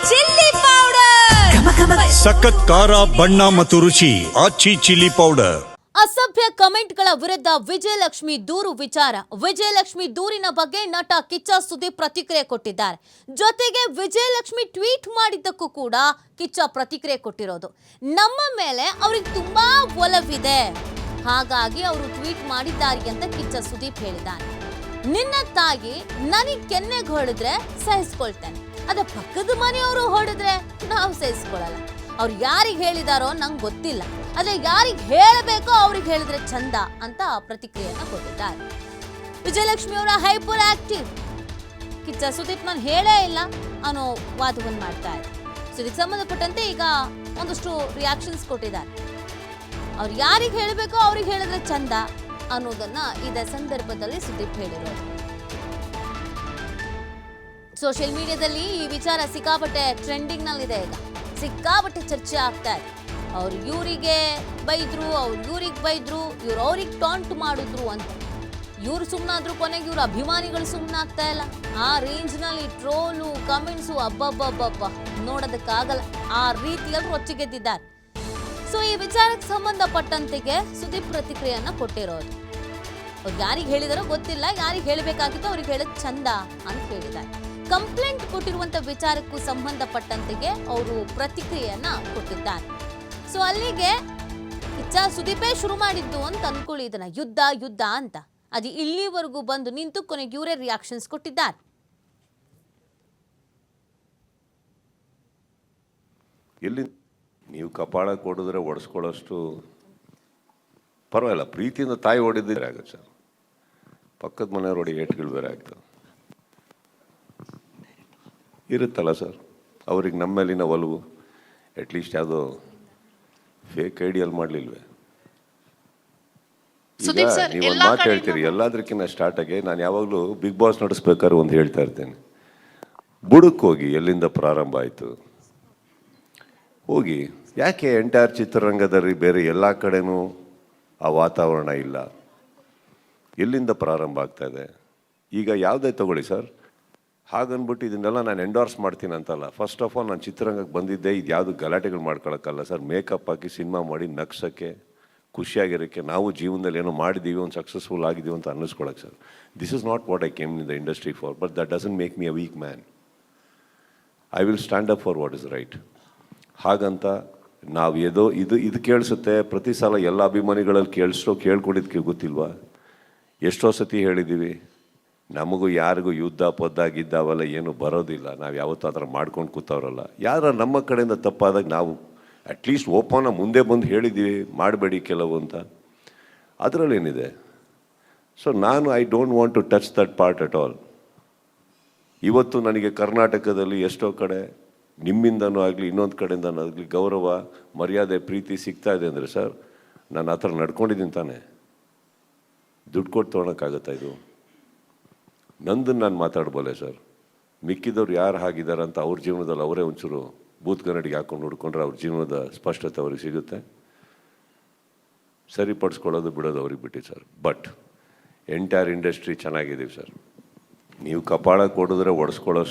Chilli powder, ಸಖತ್ ಖಾರ ಬಣ್ಣ ಮತ್ತು ರುಚಿ ಆಚಿ ಚಿಲ್ಲಿ ಪೌಡರ್. ಅಸಭ್ಯ ಕಮೆಂಟ್ಗಳ ವಿರುದ್ಧ ವಿಜಯಲಕ್ಷ್ಮಿ ದೂರು ವಿಚಾರ. ವಿಜಯಲಕ್ಷ್ಮಿ ದೂರಿನ ಬಗ್ಗೆ ನಟ ಕಿಚ್ಚ ಸುದೀಪ್ ಪ್ರತಿಕ್ರಿಯೆ ಕೊಟ್ಟಿದ್ದಾರೆ. ಜೊತೆಗೆ ವಿಜಯಲಕ್ಷ್ಮಿ ಟ್ವೀಟ್ ಮಾಡಿದ್ದಕ್ಕೂ ಕೂಡ ಕಿಚ್ಚ ಪ್ರತಿಕ್ರಿಯೆ ಕೊಟ್ಟಿರೋದು. ನಮ್ಮ ಮೇಲೆ ಅವ್ರಿಗೆ ತುಂಬಾ ಒಲವಿದೆ, ಹಾಗಾಗಿ ಅವರು ಟ್ವೀಟ್ ಮಾಡಿದ್ದಾರೆ ಅಂತ ಕಿಚ್ಚ ಸುದೀಪ್ ಹೇಳಿದ್ದಾರೆ. ನಿನ್ನ ತಾಯಿ ನನಗೆ ಕೆನ್ನೆಗೆ ಹೊಡೆದ್ರೆ ಸಹಿಸ್ಕೊಳ್ತೇನೆ, ಅದ ಪಕ್ಕದ ಮನೆಯವರು ಹೊಡೆದ್ರೆ ನಾವು ಸಹಿಸ್ಕೊಳ್ಳಲ್ಲ. ಅವ್ರು ಯಾರಿಗೆ ಹೇಳಿದಾರೋ ನಂಗೆ ಗೊತ್ತಿಲ್ಲ, ಆದ್ರೆ ಯಾರಿಗೆ ಹೇಳಬೇಕೋ ಅವ್ರಿಗೆ ಹೇಳಿದ್ರೆ ಚಂದ ಅಂತ ಪ್ರತಿಕ್ರಿಯೆಯನ್ನ ಕೊಟ್ಟಿದ್ದಾರೆ. ವಿಜಯಲಕ್ಷ್ಮಿ ಅವರ ಹೈಪರ್ ಆಕ್ಟಿವ್, ಕಿಚ್ಚ ಸುದೀಪ್ ನಾನು ಹೇಳೇ ಇಲ್ಲ ಅನ್ನೋ ವಾದವನ್ನು ಮಾಡ್ತಾ ಇದ್ದಾರೆ. ಇದಕ್ಕೆ ಸಂಬಂಧಪಟ್ಟಂತೆ ಈಗ ಒಂದಷ್ಟು ರಿಯಾಕ್ಷನ್ಸ್ ಕೊಟ್ಟಿದ್ದಾರೆ. ಅವ್ರು ಯಾರಿಗೆ ಹೇಳಬೇಕೋ ಅವ್ರಿಗೆ ಹೇಳಿದ್ರೆ ಚಂದ ಅನ್ನೋದನ್ನ ಇದೇ ಸಂದರ್ಭದಲ್ಲಿ ಸುದೀಪ್ ಹೇಳಿರೋದು. ಸೋಷಿಯಲ್ ಮೀಡಿಯಾದಲ್ಲಿ ಈ ವಿಚಾರ ಸಿಕ್ಕಾಪಟ್ಟೆ ಟ್ರೆಂಡಿಂಗ್ ನಲ್ಲಿದೆ. ಈಗ ಸಿಕ್ಕಾಪಟ್ಟೆ ಚರ್ಚೆ ಆಗ್ತಾ ಇದೆ. ಅವ್ರು ಇವರಿಗೆ ಬೈದ್ರು, ಅವ್ರು ಇವ್ರಿಗೆ ಬೈದ್ರು, ಇವ್ರು ಅವ್ರಿಗೆ ಟಾಂಟ್ ಮಾಡಿದ್ರು ಅಂತ. ಇವ್ರು ಸುಮ್ಮನಾದ್ರು, ಕೊನೆಗೆ ಇವ್ರ ಅಭಿಮಾನಿಗಳು ಸುಮ್ಮನಾಗ್ತಾ ಇಲ್ಲ. ಆ ರೇಂಜ್ನಲ್ಲಿ ಟ್ರೋಲು ಕಮೆಂಟ್ಸು ಅಬ್ಬಬ್ಬಬ್ಬಬ್ಬ ನೋಡೋದಕ್ಕಾಗಲ್ಲ, ಆ ರೀತಿಯಲ್ಲಿ ರೊಚ್ಚಿಗೆದ್ದಿದ್ದಾರೆ. ಸೊ ಈ ವಿಚಾರಕ್ಕೆ ಸಂಬಂಧಪಟ್ಟಂತೆಗೆ ಸುದೀಪ್ ಪ್ರತಿಕ್ರಿಯೆಯನ್ನ ಕೊಟ್ಟಿರೋದು. ಅವ್ರು ಯಾರಿಗೆ ಹೇಳಿದಾರೋ ಗೊತ್ತಿಲ್ಲ, ಯಾರಿಗೆ ಹೇಳಬೇಕಾಗಿತ್ತು ಅವ್ರಿಗೆ ಹೇಳೋದು ಚಂದ ಅಂತ ಹೇಳಿದ್ದಾರೆ. ಕಂಪ್ಲೇಂಟ್ ಕೊಟ್ಟಿರುವಂತ ವಿಚಾರಕ್ಕೂ ಸಂಬಂಧಪಟ್ಟಂತೆಗೆ ಅವರು ಪ್ರತಿಕ್ರಿಯೆಯನ್ನ ಕೊಟ್ಟಿದ್ದಾರೆ. ಸೊ ಅಲ್ಲಿಗೆ ಕಿಚ್ಚ ಸುದೀಪೇ ಶುರು ಮಾಡಿದ್ದು ಅಂತ ಅನ್ಕೊಳ್ಳಿ ಇದನ್ನ, ಯುದ್ಧ ಯುದ್ಧ ಅಂತ. ಅದು ಇಲ್ಲಿವರೆಗೂ ಬಂದು ನಿಂತು ಕೊನೆಗೆ ಇವರೇ ರಿಯಾಕ್ಷನ್ಸ್ ಕೊಟ್ಟಿದ್ದಾರೆ. ಎಲ್ಲಿ ನೀವು ಕಪಾಳ ಕೊಡಿದ್ರೆ ಒಡಿಸ್ಕೊಳ್ಳೋಷ್ಟು ಪರವಾಗಿಲ್ಲ, ಪ್ರೀತಿಯಿಂದ ತಾಯಿ ಹೊಡಿದ್ರೆ ಆಗುತ್ತೆ ಸರ್. ಪಕ್ಕದ ಮನೆಯವ್ರು ಹೊಡಿ ಏಟ್ಗಳು ಬೇರೆ ಆಗ್ತವೆ ಇರುತ್ತಲ್ಲ ಸರ್. ಅವ್ರಿಗೆ ನಮ್ಮ ಮೇಲಿನ ಒಲವು ಅಟ್ಲೀಸ್ಟ್ ಯಾವುದೋ ಫೇಕ್ ಐಡಿಯಲ್ ಮಾಡಲಿಲ್ವೇ? ಈಗ ನೀವೊಂದು ಮಾತು ಹೇಳ್ತೀರಿ, ಎಲ್ಲದಕ್ಕಿಂತ ಸ್ಟಾರ್ಟ್ ಆಗಿ ನಾನು ಯಾವಾಗಲೂ ಬಿಗ್ ಬಾಸ್ ನಡೆಸ್ಬೇಕಾದ್ರೆ ಒಂದು ಹೇಳ್ತಾ ಇರ್ತೇನೆ, ಬುಡಕ್ಕೆ ಹೋಗಿ ಎಲ್ಲಿಂದ ಪ್ರಾರಂಭ ಆಯಿತು ಹೋಗಿ. ಯಾಕೆ ಎಂಟೈರ್ ಚಿತ್ರರಂಗದಲ್ಲಿ ಬೇರೆ ಎಲ್ಲ ಕಡೆನೂ ಆ ವಾತಾವರಣ ಇಲ್ಲ? ಎಲ್ಲಿಂದ ಪ್ರಾರಂಭ ಆಗ್ತಾ ಇದೆ? ಈಗ ಯಾವುದೇ ತಗೊಳ್ಳಿ ಸರ್, ಹಾಗನ್ಬಿಟ್ಟು ಇದನ್ನೆಲ್ಲ ನಾನು ಎಂಡೋರ್ಸ್ ಮಾಡ್ತೀನಿ ಅಂತಲ್ಲ. ಫಸ್ಟ್ ಆಫ್ ಆಲ್ ನಾನು ಚಿತ್ರರಂಗಕ್ಕೆ ಬಂದಿದ್ದೆ ಇದು ಯಾವುದು ಗಲಾಟೆಗಳು ಮಾಡ್ಕೊಳಕ್ಕಲ್ಲ ಸರ್. ಮೇಕಪ್ ಹಾಕಿ ಸಿನಿಮಾ ಮಾಡಿ ನಗ್ಸೋಕ್ಕೆ, ಖುಷಿಯಾಗಿರೋಕ್ಕೆ, ನಾವು ಜೀವನದಲ್ಲಿ ಏನೋ ಮಾಡಿದ್ದೀವಿ, ಒಂದು ಸಕ್ಸಸ್ಫುಲ್ ಆಗಿದ್ದೀವಿ ಅಂತ ಅನ್ನಿಸ್ಕೊಳಕ್ಕೆ sir. This is not what I came in the industry for, but that doesn't make me a weak man. I will stand up for what is right. ಹಾಗಂತ ನಾವು ಇದು ಕೇಳಿಸುತ್ತೆ ಪ್ರತಿ ಸಲ ಎಲ್ಲ ಅಭಿಮಾನಿಗಳಲ್ಲಿ ಕೇಳ್ಕೊಂಡಿದ್ದಕ್ಕೆ ಗೊತ್ತಿಲ್ವಾ? ಎಷ್ಟೋ ಸತಿ ಹೇಳಿದ್ದೀವಿ, ನಮಗೂ ಯಾರಿಗೂ ಯುದ್ಧ ಪದ್ದಾಗಿದ್ದಾವಲ್ಲ ಏನು ಬರೋದಿಲ್ಲ. ನಾವು ಯಾವತ್ತೂ ಆ ಥರ ಮಾಡ್ಕೊಂಡು ಕೂತವ್ರಲ್ಲ. ಯಾರು ನಮ್ಮ ಕಡೆಯಿಂದ ತಪ್ಪಾದಾಗ ನಾವು ಅಟ್ಲೀಸ್ಟ್ ಓಪನ್ನ ಮುಂದೆ ಬಂದು ಹೇಳಿದ್ದೀವಿ ಮಾಡಬೇಡಿ ಕೆಲವು ಅಂತ. ಅದರಲ್ಲೇನಿದೆ? ಸೊ ನಾನು I don't want to touch that part at all. ಇವತ್ತು ನನಗೆ ಕರ್ನಾಟಕದಲ್ಲಿ ಎಷ್ಟೋ ಕಡೆ ನಿಮ್ಮಿಂದನೂ ಆಗಲಿ ಇನ್ನೊಂದು ಕಡೆಯಿಂದನೂ ಆಗಲಿ ಗೌರವ, ಮರ್ಯಾದೆ, ಪ್ರೀತಿ ಸಿಗ್ತಾ ಇದೆ ಅಂದರೆ ಸರ್ ನಾನು ಆ ಥರ ನಡ್ಕೊಂಡಿದ್ದೀನಿ ತಾನೆ. ದುಡ್ಡು ಕೊಟ್ಟು ತೊಗೊಳಕ್ಕಾಗತ್ತಾ? ಇದು ನಂದನ್ನು ನಾನು ಮಾತಾಡ್ಬೋಲೆ ಸರ್. ಮಿಕ್ಕಿದವ್ರು ಯಾರು ಹಾಗಿದ್ದಾರೆ ಅಂತ ಅವ್ರ ಜೀವನದಲ್ಲಿ ಅವರೇ ಒಂಚೂರು ಬೂತ್ ಕನ್ನಡಿಗೆ ಹಾಕೊಂಡು ನೋಡ್ಕೊಂಡ್ರೆ ಅವ್ರ ಜೀವನದ ಸ್ಪಷ್ಟತೆ ಅವ್ರಿಗೆ ಸಿಗುತ್ತೆ. ಸರಿಪಡಿಸ್ಕೊಳ್ಳೋದು ಬಿಡೋದು ಅವ್ರಿಗೆ ಬಿಟ್ಟು ಸರ್. ಬಟ್ ಎಂಟೈರ್ ಇಂಡಸ್ಟ್ರಿ ಚೆನ್ನಾಗಿದ್ದೀವಿ ಸರ್. ನೀವು ಕಪಾಳ ಕೊಡಿದ್ರೆ ಒಡಿಸ್ಕೊಳ್ಳೋ